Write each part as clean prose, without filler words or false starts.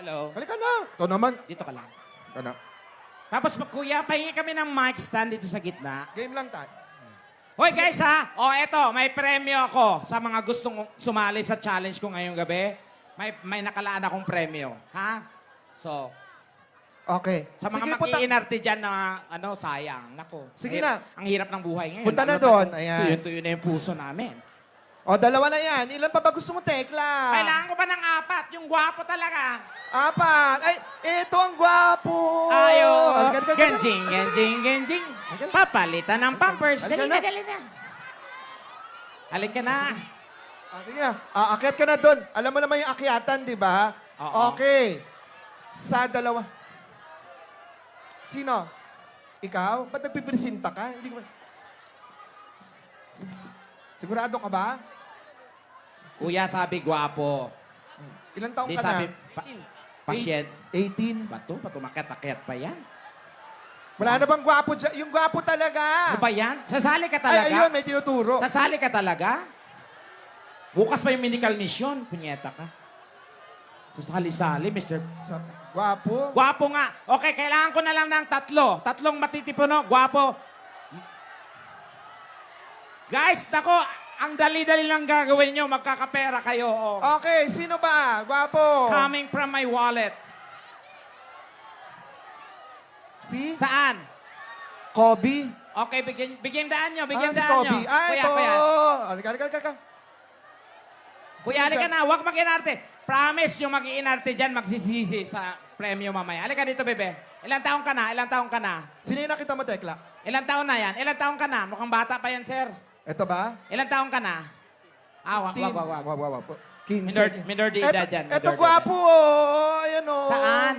Hello. Halika na. Ito naman. Dito ka lang. Ito na. Tapos, kuya, pahingi kami ng mic stand dito sa gitna. Game lang tayo. Hoy, guys, ha? O, eto, may premyo ako sa mga gustong sumali sa challenge ko ngayong gabi. May nakalaan akong premyo. Ha? So, Okay. sa mga Sige, punta. mag-iinarte dyan na, sayang. Nako. Sige Ang na. Ang hirap ng buhay ngayon. Punta na Lalo doon. pa, Ayan. Tuyo-tuyo na yung puso namin. O, dalawa na yan. Ilan pa ba gusto mo, Tekla? Kailangan ko ba ng 4? Yung gwapo talaga. 4. Ay, ito ang gwapo. Ayo. Halika, halika, halika. Genjing, genjing, genjing. Papalitan ng pampers. Halika Dali na, na. dali na. Halika na. Sige na. Akyat ka na doon. Alam mo naman yung akyatan, di ba? Oo. Okay. Sa dalawa. Sino? Ikaw? Ba't nagpipresinta ka? Hindi ko... Sigurado ka ba? Kuya, sabi gwapo. Ilang taong Di ka sabi, na? pasyent. 18. Bato, patumakat-akyat pa yan. Wala na bang gwapo dyan? Yung gwapo talaga. Ano ba yan? Sasali ka talaga? Ay, ayun, may tinuturo. Sasali ka talaga? Bukas pa yung medical mission. Punyeta ka. Sasali-sali, Mr. Gwapo. Gwapo nga. Okay, kailangan ko na lang ng 3. 3 matitipuno. Gwapo. Guys, nako, ang dali-dali lang gagawin nyo. Magkakapera kayo. Oh. Okay, sino ba? Gwapo. Coming from my wallet. Si? Saan? Kobe. Okay, bigyan daan nyo. Bigyan Si daan Kobe. nyo. Ay, Kuya, ito. kuya. Halika, halika, halika. Kuya, halika na. Huwag mag-inarte. Promise yung mag-iinarte dyan, magsisisi sa premyo mamaya. Halika dito, bebe. Ilang taong ka na? Ilang taong ka na? Sino yung nakita mo, Tekla? Ilang taon na yan? Ilang taong ka na? Mukhang bata pa yan, sir. Ito ba? Ilang taong ka na? Wag. Wag. 15. Minor de edad yan. Ito minor de gwapo, oh. Ayan, oh. edad. Saan?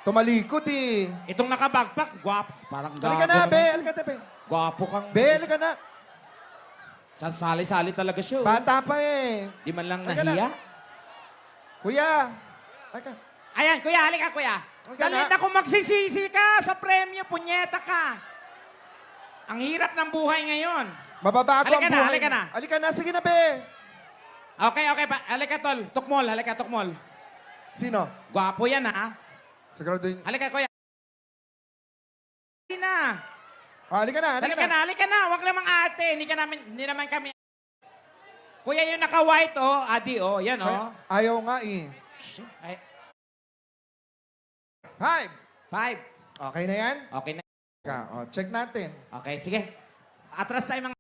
Tumalikod, eh. Itong nakabagpak, guwapo. Parang Halika gago na, naman. be. Halika na, be. Guwapo kang... Be, halika na. Sali-sali talaga siya. oh. Bata pa, eh. Di man lang Halika nahiya. Kuya. Halika. Ayan, kuya, halika, kuya. Halika Dali na. na kung magsisisi ka sa premyo, punyeta ka. Ang hirap ng buhay ngayon. Mababago Halika ang na, buhay. halika na. Halika na. Sige na, be. Okay. Halika, tol. Tukmol, halika, tukmol. Sino? Gwapo yan, ha? Sigurado yun. Halika, kuya. Halika na. Halika na, halika Halika na. na, halika na. Huwag namang ate. Hindi naman kami. Kuya, yung naka-white, oh. Adi, oh. Yan, oh. Ayaw nga, eh. Ay, 5. 5. Okay na yan? Okay na. Check natin. Okay, sige. Atras tayo mga